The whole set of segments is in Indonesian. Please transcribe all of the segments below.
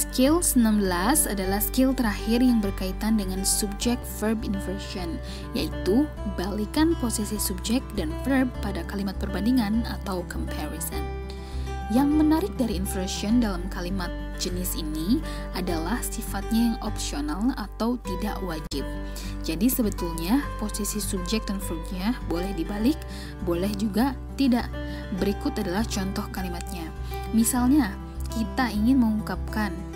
Skill 19 adalah skill terakhir yang berkaitan dengan subject verb inversion, yaitu balikan posisi subjek dan verb pada kalimat perbandingan atau comparison. Yang menarik dari inversion dalam kalimat jenis ini adalah sifatnya yang opsional atau tidak wajib. Jadi sebetulnya posisi subjek dan verbnya boleh dibalik, boleh juga tidak. Berikut adalah contoh kalimatnya. Misalnya, kita ingin mengungkapkan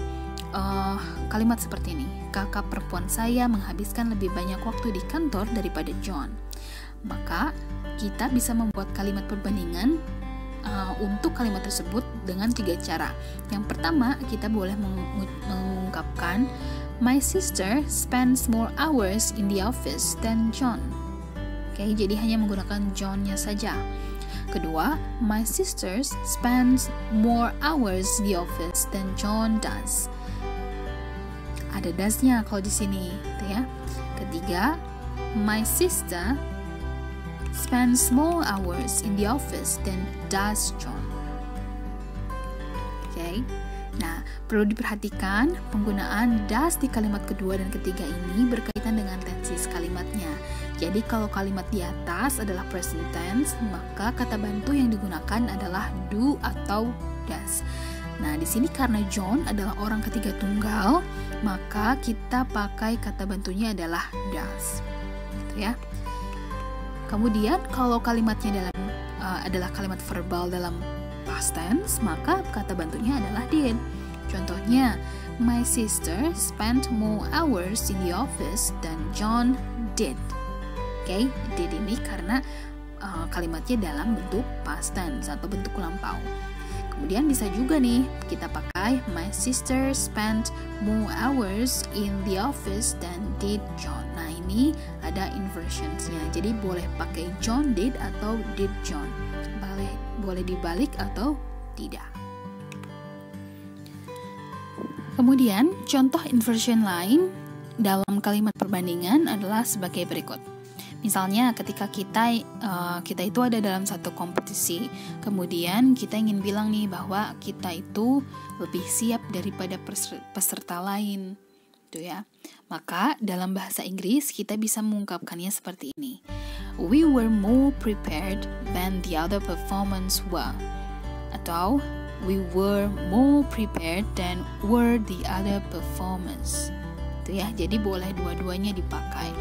kalimat seperti ini. Kakak perempuan saya menghabiskan lebih banyak waktu di kantor daripada John. Maka kita bisa membuat kalimat perbandingan untuk kalimat tersebut dengan 3 cara. Yang pertama, kita boleh mengungkapkan My sister spends more hours in the office than John. Oke, jadi hanya menggunakan John-nya saja. Kedua, my sister spends more hours in the office than John does. Ada does-nya kalau di sini, gitu ya. Ketiga, my sister spends more hours in the office than does John. Oke. Nah, perlu diperhatikan penggunaan does di kalimat kedua dan ketiga ini berkaitan dengan tenses kalimatnya. Jadi kalau kalimat di atas adalah present tense, maka kata bantu yang digunakan adalah do atau does. Nah, di sini karena John adalah orang ketiga tunggal, maka kita pakai kata bantunya adalah does. Gitu ya. Kemudian kalau kalimatnya adalah kalimat verbal dalam past tense, maka kata bantunya adalah did. Contohnya, my sister spent more hours in the office than John did. Oke, did ini karena kalimatnya dalam bentuk past tense atau bentuk lampau. Kemudian bisa juga nih kita pakai my sister spent more hours in the office than did John. Nah, ini ada inversionsnya. Jadi boleh pakai John did atau did John. Boleh dibalik atau tidak. Kemudian contoh inversion lain dalam kalimat perbandingan adalah sebagai berikut. Misalnya ketika kita itu ada dalam satu kompetisi, kemudian kita ingin bilang nih bahwa kita itu lebih siap daripada peserta lain, gitu ya. Maka dalam bahasa Inggris kita bisa mengungkapkannya seperti ini. We were more prepared than the other performers were. Atau we were more prepared than were the other performers. Itu ya. Jadi boleh dua-duanya dipakai.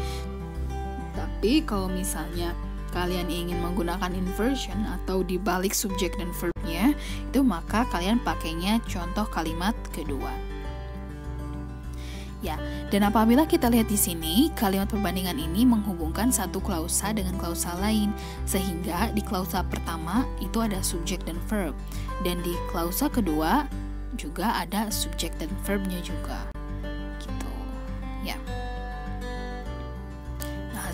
Tapi kalau misalnya kalian ingin menggunakan inversion atau dibalik subjek dan verbnya, itu maka kalian pakainya contoh kalimat kedua. Ya, dan apabila kita lihat di sini, kalimat perbandingan ini menghubungkan satu klausa dengan klausa lain, sehingga di klausa pertama itu ada subjek dan verb, dan di klausa kedua juga ada subjek dan verbnya juga. Gitu. Ya.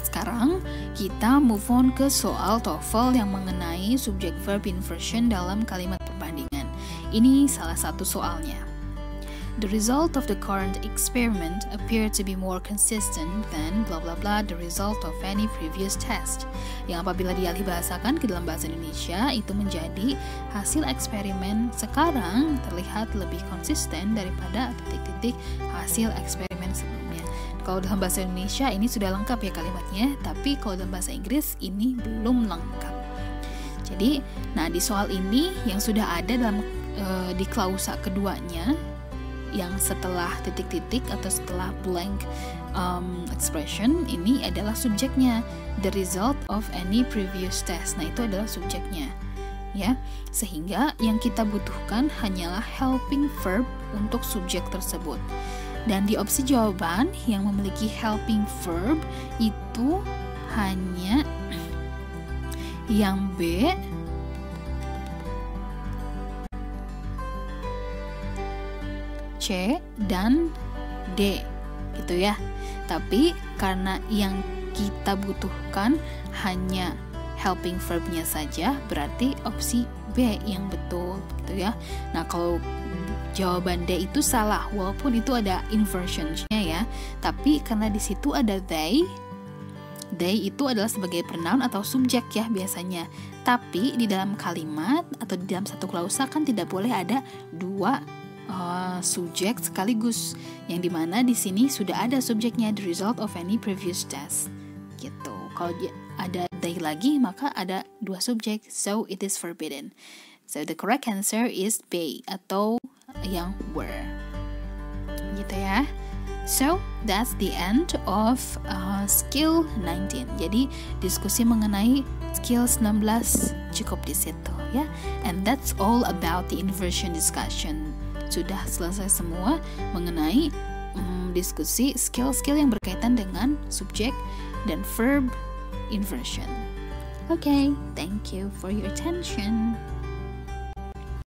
Sekarang kita move on ke soal TOEFL yang mengenai subject verb inversion dalam kalimat perbandingan. Ini salah satu soalnya. The result of the current experiment appeared to be more consistent than blah blah blah the result of any previous test. Yang apabila dialih bahasakan ke dalam bahasa Indonesia itu menjadi hasil eksperimen sekarang terlihat lebih konsisten daripada titik-titik hasil eksperimen sebelumnya. Kalau dalam bahasa Indonesia ini sudah lengkap ya kalimatnya, tapi kalau dalam bahasa Inggris ini belum lengkap. Jadi, nah di soal ini yang sudah ada dalam di klausa keduanya, yang setelah titik-titik atau setelah blank expression, ini adalah subjeknya. The result of any previous test. Nah itu adalah subjeknya, ya. Sehingga yang kita butuhkan hanyalah helping verb untuk subjek tersebut. Dan di opsi jawaban yang memiliki helping verb itu hanya yang B, C, dan D, gitu ya. Tapi karena yang kita butuhkan hanya helping verbnya saja, berarti opsi B yang betul, gitu ya. Nah, kalau jawaban D itu salah, walaupun itu ada inversion-nya ya, tapi karena di situ ada they itu adalah sebagai pronoun atau subjek ya biasanya. Tapi di dalam kalimat atau di dalam satu klausa kan tidak boleh ada dua subjek sekaligus, yang dimana di sini sudah ada subjeknya, the result of any previous test gitu. Kalau ada they lagi maka ada dua subjek, so it is forbidden. So the correct answer is B atau yang were gitu ya. So that's the end of skill 19. Jadi diskusi mengenai skill 19 cukup di situ ya. And that's all about the inversion discussion. Sudah selesai semua mengenai diskusi skill-skill yang berkaitan dengan subjek dan verb inversion. Okay, thank you for your attention.